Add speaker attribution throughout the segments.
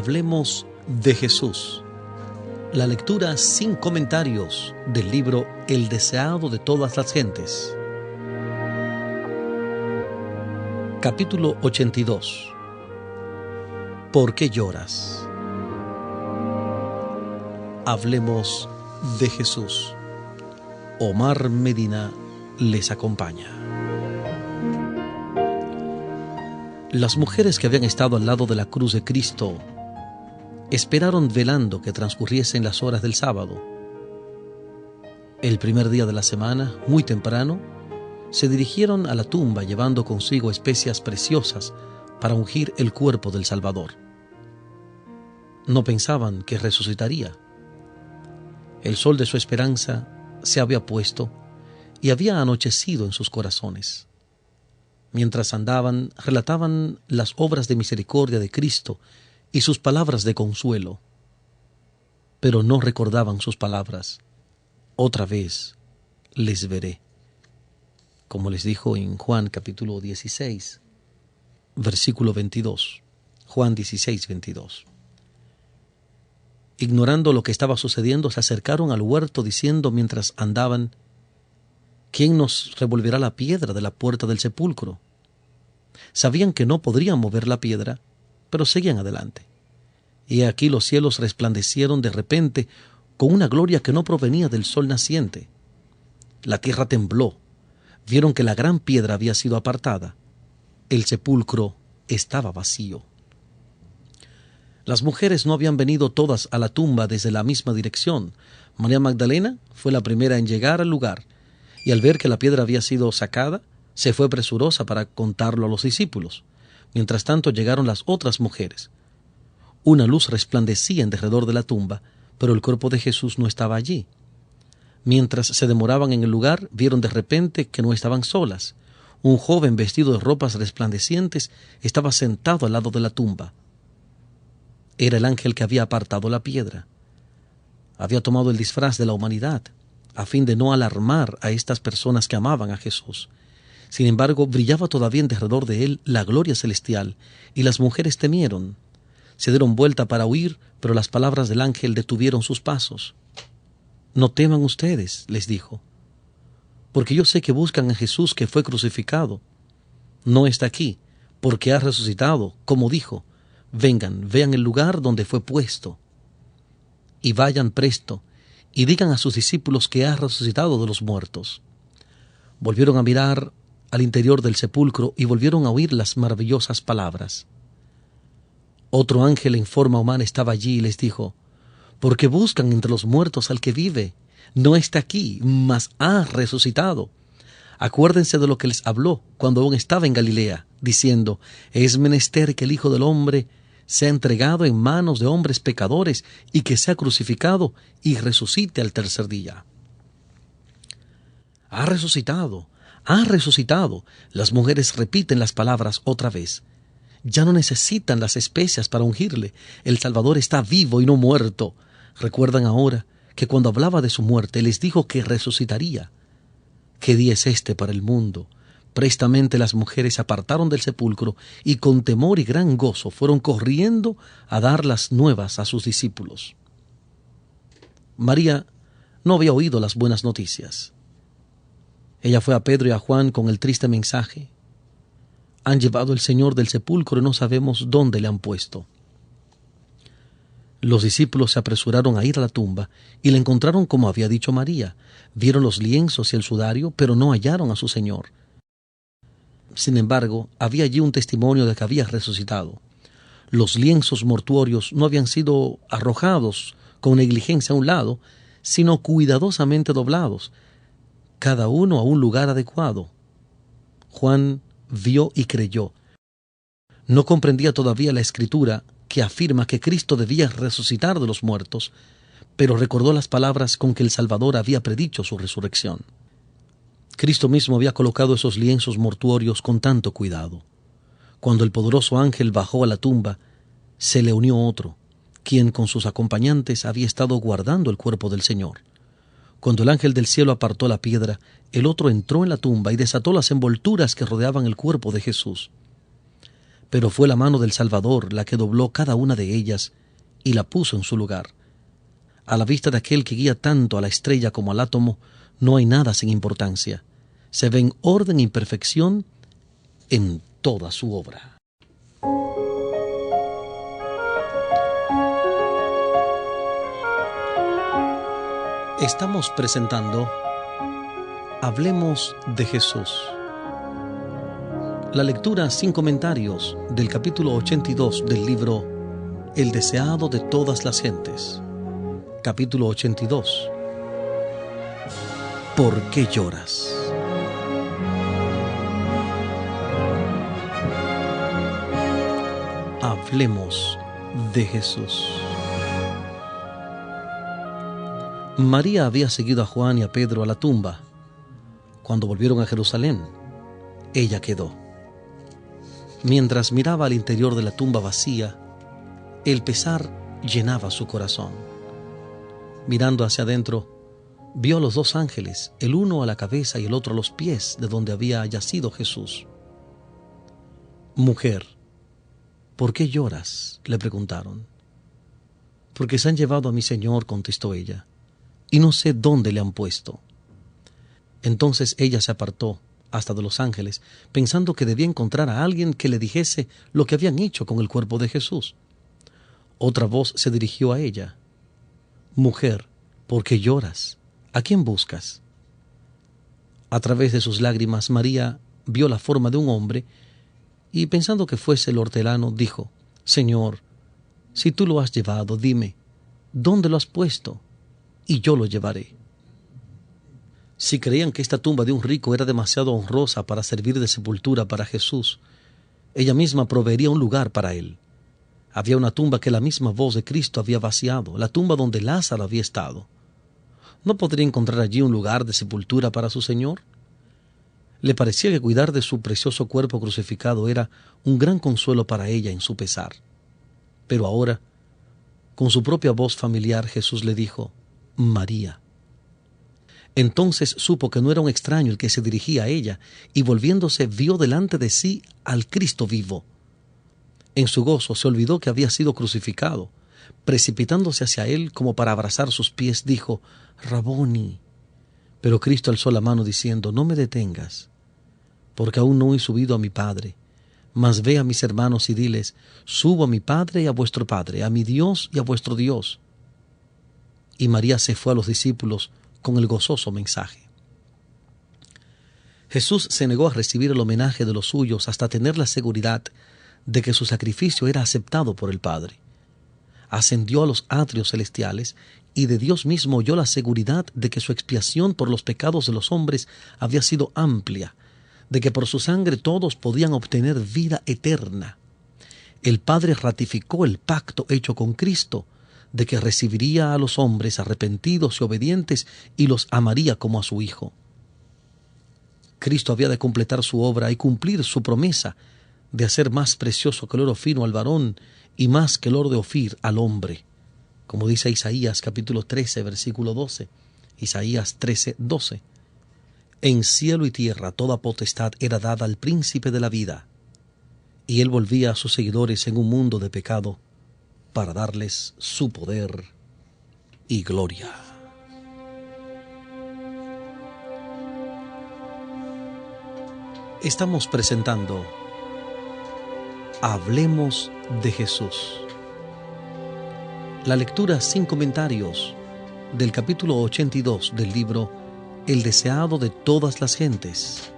Speaker 1: Hablemos de Jesús. La lectura sin comentarios del libro El deseado de todas las gentes. Capítulo 82. ¿Por qué lloras? Hablemos de Jesús. Omar Medina les acompaña. Las mujeres que habían estado al lado de la cruz de Cristo esperaron velando que transcurriesen las horas del sábado. El primer día de la semana, muy temprano, se dirigieron a la tumba llevando consigo especias preciosas para ungir el cuerpo del Salvador. No pensaban que resucitaría. El sol de su esperanza se había puesto y había anochecido en sus corazones. Mientras andaban, relataban las obras de misericordia de Cristo y sus palabras de consuelo, pero no recordaban sus palabras: otra vez les veré, como les dijo en Juan capítulo 16, versículo 22. Juan 16, 22. Ignorando lo que estaba sucediendo, se acercaron al huerto diciendo mientras andaban: ¿quién nos revolverá la piedra de la puerta del sepulcro? Sabían que no podrían mover la piedra, pero seguían adelante. Y aquí los cielos resplandecieron de repente con una gloria que no provenía del sol naciente. La tierra tembló. Vieron que la gran piedra había sido apartada. El sepulcro estaba vacío. Las mujeres no habían venido todas a la tumba desde la misma dirección. María Magdalena fue la primera en llegar al lugar, y al ver que la piedra había sido sacada, se fue presurosa para contarlo a los discípulos. Mientras tanto llegaron las otras mujeres. Una luz resplandecía en derredor de la tumba, pero el cuerpo de Jesús no estaba allí. Mientras se demoraban en el lugar, vieron de repente que no estaban solas. Un joven vestido de ropas resplandecientes estaba sentado al lado de la tumba. Era el ángel que había apartado la piedra. Había tomado el disfraz de la humanidad, a fin de no alarmar a estas personas que amaban a Jesús. Sin embargo, brillaba todavía en derredor de él la gloria celestial, y las mujeres temieron. Se dieron vuelta para huir, pero las palabras del ángel detuvieron sus pasos. «No teman ustedes», les dijo, «porque yo sé que buscan a Jesús que fue crucificado. No está aquí, porque ha resucitado, como dijo. Vengan, vean el lugar donde fue puesto. Y vayan presto, y digan a sus discípulos que ha resucitado de los muertos». Volvieron a mirar al interior del sepulcro y volvieron a oír las maravillosas palabras. Otro ángel en forma humana estaba allí y les dijo: «¿Por qué buscan entre los muertos al que vive? No está aquí, mas ha resucitado. Acuérdense de lo que les habló cuando aún estaba en Galilea, diciendo: es menester que el Hijo del Hombre sea entregado en manos de hombres pecadores y que sea crucificado y resucite al tercer día». «Ha resucitado, ha resucitado». Las mujeres repiten las palabras otra vez. Ya no necesitan las especias para ungirle. El Salvador está vivo y no muerto. Recuerdan ahora que cuando hablaba de su muerte les dijo que resucitaría. ¿Qué día es este para el mundo? Prestamente las mujeres se apartaron del sepulcro y con temor y gran gozo fueron corriendo a dar las nuevas a sus discípulos. María no había oído las buenas noticias. Ella fue a Pedro y a Juan con el triste mensaje: «Han llevado al Señor del sepulcro y no sabemos dónde le han puesto». Los discípulos se apresuraron a ir a la tumba y la encontraron como había dicho María. Vieron los lienzos y el sudario, pero no hallaron a su Señor. Sin embargo, había allí un testimonio de que había resucitado. Los lienzos mortuorios no habían sido arrojados con negligencia a un lado, sino cuidadosamente doblados, cada uno a un lugar adecuado. Juan vio y creyó. No comprendía todavía la Escritura que afirma que Cristo debía resucitar de los muertos, pero recordó las palabras con que el Salvador había predicho su resurrección. Cristo mismo había colocado esos lienzos mortuorios con tanto cuidado. Cuando el poderoso ángel bajó a la tumba, se le unió otro, quien con sus acompañantes había estado guardando el cuerpo del Señor. Cuando el ángel del cielo apartó la piedra, el otro entró en la tumba y desató las envolturas que rodeaban el cuerpo de Jesús. pero fue la mano del Salvador la que dobló cada una de ellas y la puso en su lugar. A la vista de aquel que guía tanto a la estrella como al átomo, no hay nada sin importancia. Se ven orden y perfección en toda su obra. Estamos presentando Hablemos de Jesús. La lectura sin comentarios del capítulo 82 del libro El deseado de todas las gentes. Capítulo 82. ¿Por qué lloras? Hablemos de Jesús. María había seguido a Juan y a Pedro a la tumba. Cuando volvieron a Jerusalén, ella quedó. Mientras miraba al interior de la tumba vacía, el pesar llenaba su corazón. Mirando hacia adentro, vio a los dos ángeles, el uno a la cabeza y el otro a los pies de donde había yacido Jesús. «Mujer, ¿por qué lloras?», le preguntaron. «Porque se han llevado a mi Señor», contestó ella, «y no sé dónde le han puesto». Entonces ella se apartó hasta de los ángeles, pensando que debía encontrar a alguien que le dijese lo que habían hecho con el cuerpo de Jesús. Otra voz se dirigió a ella. «Mujer, ¿por qué lloras? ¿A quién buscas?». A través de sus lágrimas, María vio la forma de un hombre y, pensando que fuese el hortelano, dijo: «Señor, si tú lo has llevado, dime, ¿dónde lo has puesto? Y yo lo llevaré». Si creían que esta tumba de un rico era demasiado honrosa para servir de sepultura para Jesús, ella misma proveería un lugar para él. Había una tumba que la misma voz de Cristo había vaciado, la tumba donde Lázaro había estado. ¿No podría encontrar allí un lugar de sepultura para su Señor? Le parecía que cuidar de su precioso cuerpo crucificado era un gran consuelo para ella en su pesar. Pero ahora, con su propia voz familiar, Jesús le dijo: «María». Entonces supo que no era un extraño el que se dirigía a ella, y volviéndose vio delante de sí al Cristo vivo. En su gozo se olvidó que había sido crucificado. Precipitándose hacia él como para abrazar sus pies, dijo: «Raboni». Pero Cristo alzó la mano diciendo: «No me detengas, porque aún no he subido a mi Padre. Mas ve a mis hermanos y diles: subo a mi Padre y a vuestro Padre, a mi Dios y a vuestro Dios». Y María se fue a los discípulos con el gozoso mensaje. Jesús se negó a recibir el homenaje de los suyos hasta tener la seguridad de que su sacrificio era aceptado por el Padre. Ascendió a los atrios celestiales y de Dios mismo oyó la seguridad de que su expiación por los pecados de los hombres había sido amplia, de que por su sangre todos podían obtener vida eterna. El Padre ratificó el pacto hecho con Cristo, de que recibiría a los hombres arrepentidos y obedientes y los amaría como a su Hijo. Cristo había de completar su obra y cumplir su promesa de hacer más precioso que el oro fino al varón y más que el oro de Ofir al hombre, como dice Isaías capítulo 13, versículo 12, Isaías 13, 12. En cielo y tierra toda potestad era dada al príncipe de la vida, y él volvía a sus seguidores en un mundo de pecado para darles su poder y gloria. Estamos presentando Hablemos de Jesús. La lectura sin comentarios del capítulo 82 del libro El deseado de todas las gentes.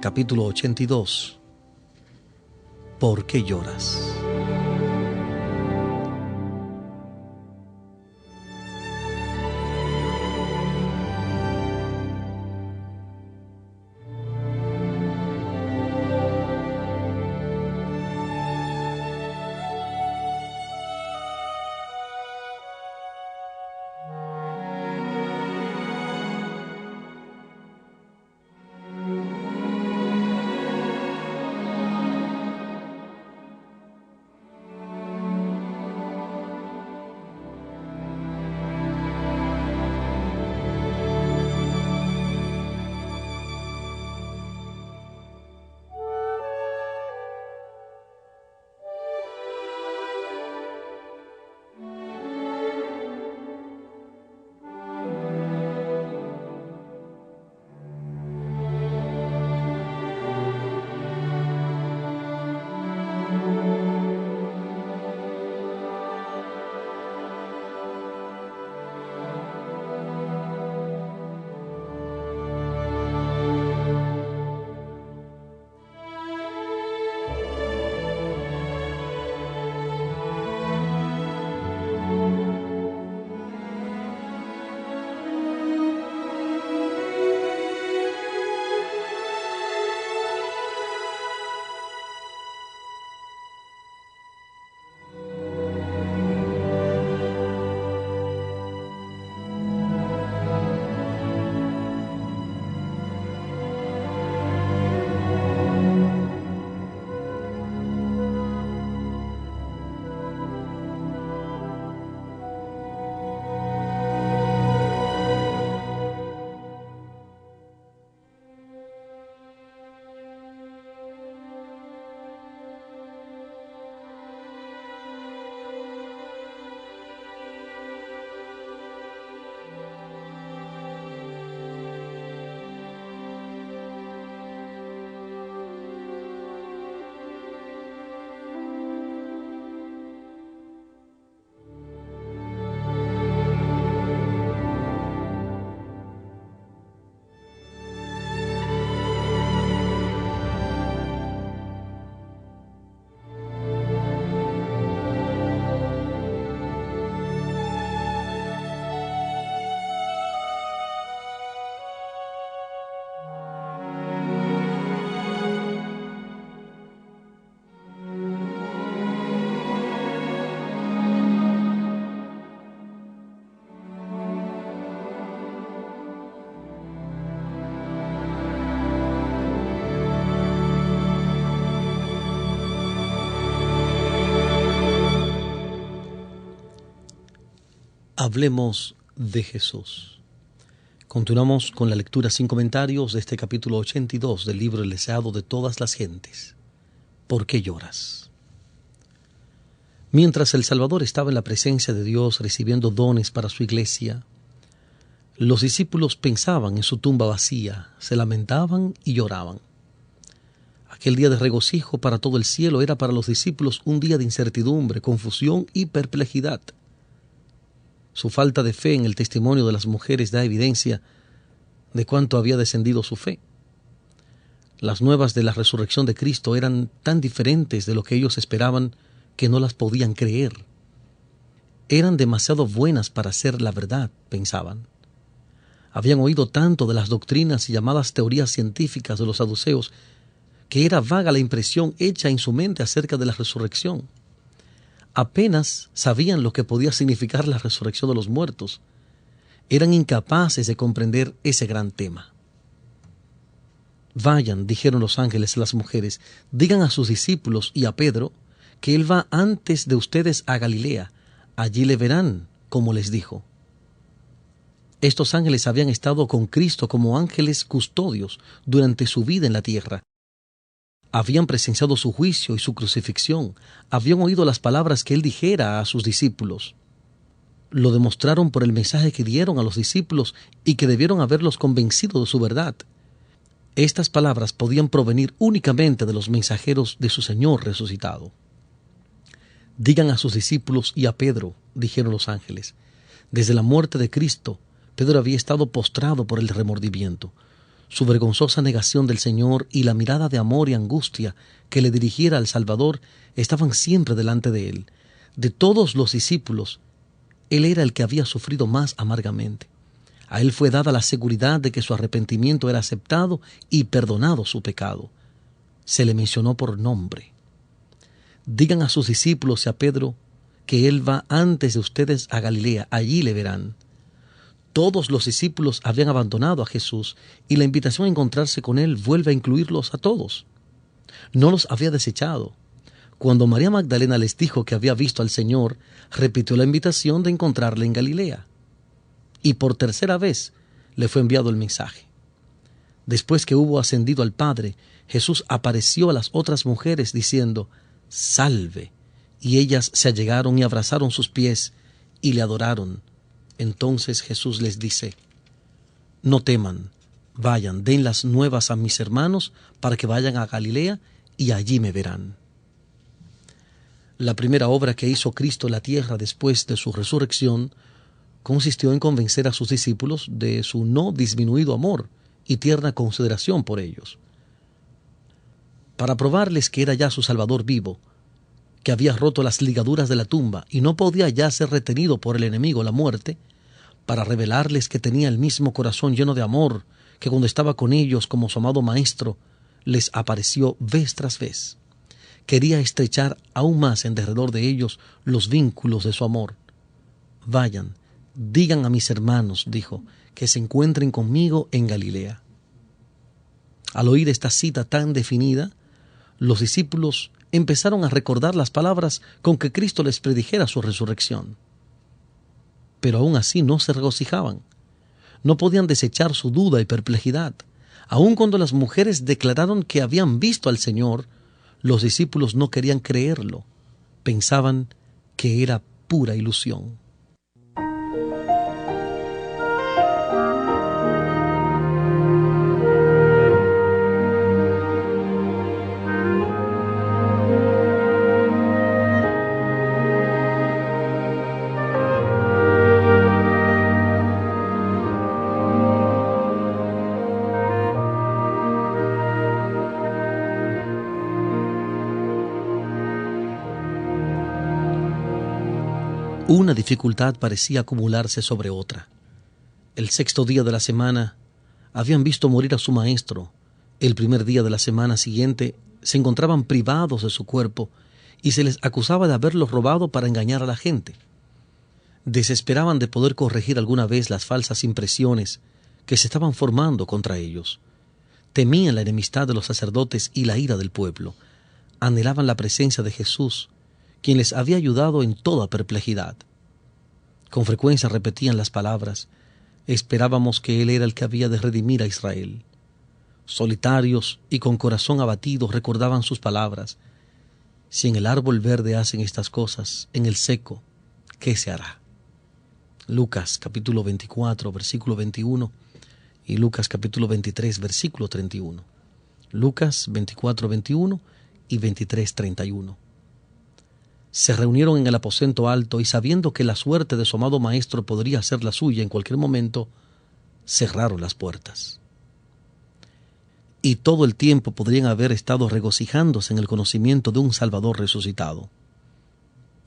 Speaker 1: Capítulo 82. ¿Por qué lloras? Hablemos de Jesús. Continuamos con la lectura sin comentarios de este capítulo 82 del libro El deseado de todas las gentes. ¿Por qué lloras? Mientras el Salvador estaba en la presencia de Dios recibiendo dones para su iglesia, los discípulos pensaban en su tumba vacía, se lamentaban y lloraban. Aquel día de regocijo para todo el cielo era para los discípulos un día de incertidumbre, confusión y perplejidad. Su falta de fe en el testimonio de las mujeres da evidencia de cuánto había descendido su fe. Las nuevas de la resurrección de Cristo eran tan diferentes de lo que ellos esperaban que no las podían creer. Eran demasiado buenas para ser la verdad, pensaban. Habían oído tanto de las doctrinas y llamadas teorías científicas de los saduceos que era vaga la impresión hecha en su mente acerca de la resurrección. Apenas sabían lo que podía significar la resurrección de los muertos. Eran incapaces de comprender ese gran tema. Vayan, dijeron los ángeles a las mujeres, digan a sus discípulos y a Pedro que él va antes de ustedes a Galilea. Allí le verán, como les dijo. Estos ángeles habían estado con Cristo como ángeles custodios durante su vida en la tierra. Habían presenciado su juicio y su crucifixión. Habían oído las palabras que él dijera a sus discípulos. Lo demostraron por el mensaje que dieron a los discípulos y que debieron haberlos convencido de su verdad. Estas palabras podían provenir únicamente de los mensajeros de su Señor resucitado. Digan a sus discípulos y a Pedro, dijeron los ángeles. Desde la muerte de Cristo, Pedro había estado postrado por el remordimiento. Su vergonzosa negación del Señor y la mirada de amor y angustia que le dirigiera al Salvador estaban siempre delante de él. De todos los discípulos, él era el que había sufrido más amargamente. A él fue dada la seguridad de que su arrepentimiento era aceptado y perdonado su pecado. Se le mencionó por nombre. Digan a sus discípulos y a Pedro que él va antes de ustedes a Galilea, allí le verán. Todos los discípulos habían abandonado a Jesús y la invitación a encontrarse con él vuelve a incluirlos a todos. No los había desechado. Cuando María Magdalena les dijo que había visto al Señor, repitió la invitación de encontrarle en Galilea. Y por tercera vez le fue enviado el mensaje. Después que hubo ascendido al Padre, Jesús apareció a las otras mujeres diciendo, «Salve». Y ellas se allegaron y abrazaron sus pies y le adoraron. Entonces Jesús les dice, «No teman, vayan, den las nuevas a mis hermanos para que vayan a Galilea y allí me verán». La primera obra que hizo Cristo en la tierra después de su resurrección consistió en convencer a sus discípulos de su no disminuido amor y tierna consideración por ellos. Para probarles que era ya su Salvador vivo, que había roto las ligaduras de la tumba y no podía ya ser retenido por el enemigo, la muerte, para revelarles que tenía el mismo corazón lleno de amor, que cuando estaba con ellos como su amado Maestro, les apareció vez tras vez. Quería estrechar aún más en derredor de ellos los vínculos de su amor. «Vayan, digan a mis hermanos», dijo, «que se encuentren conmigo en Galilea». Al oír esta cita tan definida, los discípulos empezaron a recordar las palabras con que Cristo les predijera su resurrección. Pero aún así no se regocijaban. No podían desechar su duda y perplejidad. Aun cuando las mujeres declararon que habían visto al Señor, los discípulos no querían creerlo. Pensaban que era pura ilusión. Una dificultad parecía acumularse sobre otra. El sexto día de la semana habían visto morir a su maestro. El primer día de la semana siguiente se encontraban privados de su cuerpo y se les acusaba de haberlo robado para engañar a la gente. Desesperaban de poder corregir alguna vez las falsas impresiones que se estaban formando contra ellos. Temían la enemistad de los sacerdotes y la ira del pueblo. Anhelaban la presencia de Jesús, quien les había ayudado en toda perplejidad. Con frecuencia repetían las palabras: esperábamos que Él era el que había de redimir a Israel. Solitarios y con corazón abatido recordaban sus palabras: si en el árbol verde hacen estas cosas, en el seco, ¿qué se hará? Lucas capítulo 24, versículo 21 y Lucas capítulo 23, versículo 31. Lucas 24, 21 y 23, 31. Se reunieron en el aposento alto y, sabiendo que la suerte de su amado maestro podría ser la suya en cualquier momento, cerraron las puertas. Y todo el tiempo podrían haber estado regocijándose en el conocimiento de un Salvador resucitado.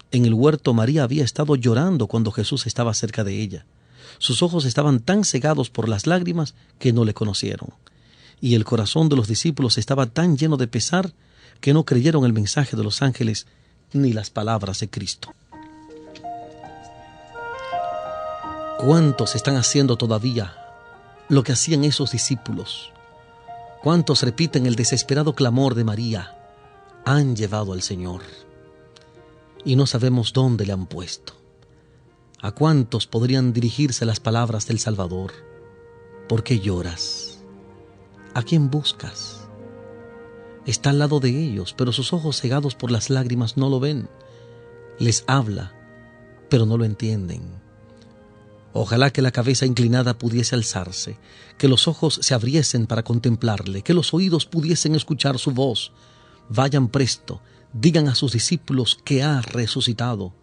Speaker 1: En el huerto María había estado llorando cuando Jesús estaba cerca de ella. Sus ojos estaban tan cegados por las lágrimas que no le conocieron. Y el corazón de los discípulos estaba tan lleno de pesar que no creyeron el mensaje de los ángeles ni las palabras de Cristo. ¿Cuántos están haciendo todavía lo que hacían esos discípulos? ¿Cuántos repiten el desesperado clamor de María? Han llevado al Señor y no sabemos dónde le han puesto. ¿A cuántos podrían dirigirse las palabras del Salvador? ¿Por qué lloras? ¿A quién buscas? Está al lado de ellos, pero sus ojos cegados por las lágrimas no lo ven. Les habla, pero no lo entienden. Ojalá que la cabeza inclinada pudiese alzarse, que los ojos se abriesen para contemplarle, que los oídos pudiesen escuchar su voz. Vayan presto, digan a sus discípulos que ha resucitado.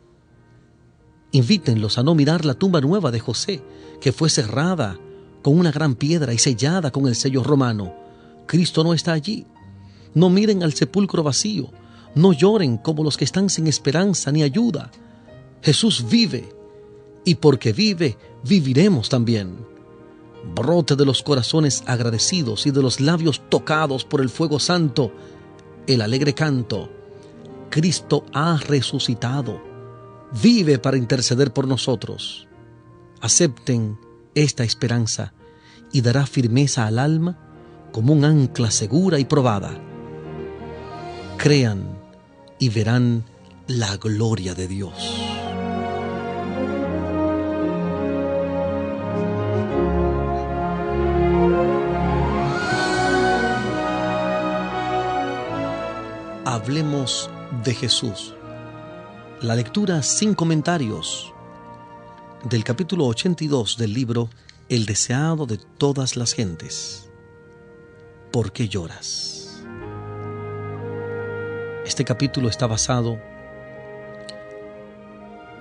Speaker 1: Invítenlos a no mirar la tumba nueva de José, que fue cerrada con una gran piedra y sellada con el sello romano. Cristo no está allí. No miren al sepulcro vacío. No lloren como los que están sin esperanza ni ayuda. Jesús vive, y porque vive, viviremos también. Brote de los corazones agradecidos y de los labios tocados por el fuego santo el alegre canto: Cristo ha resucitado, vive para interceder por nosotros. Acepten esta esperanza y dará firmeza al alma como un ancla segura y probada. Crean y verán la gloria de Dios. Hablemos de Jesús. La lectura sin comentarios del capítulo 82 del libro El deseado de todas las gentes. ¿Por qué lloras? Este capítulo está basado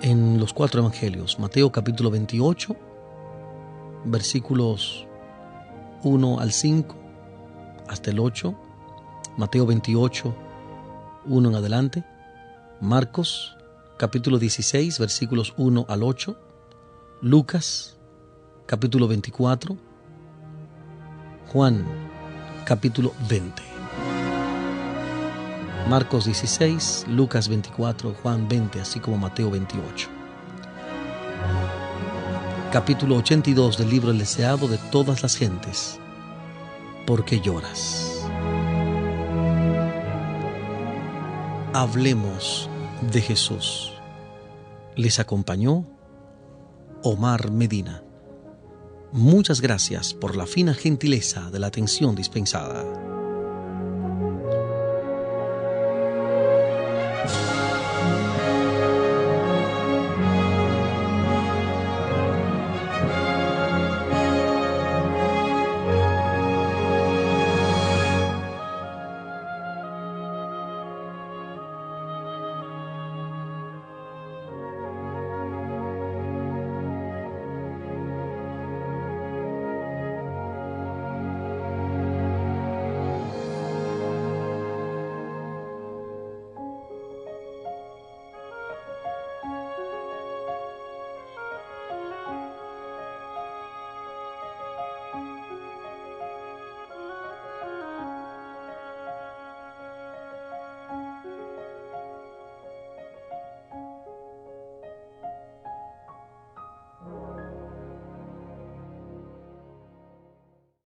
Speaker 1: en los 4 evangelios. Mateo capítulo 28, versículos 1 al 5 hasta el 8. Mateo 28, 1 en adelante. Marcos capítulo 16, versículos 1 al 8. Lucas capítulo 24. Juan capítulo 20. Marcos 16, Lucas 24, Juan 20, así como Mateo 28. Capítulo 82 del libro El deseado de todas las gentes. ¿Por qué lloras? Hablemos de Jesús. Les acompañó Omar Medina. Muchas gracias por la fina gentileza de la atención dispensada.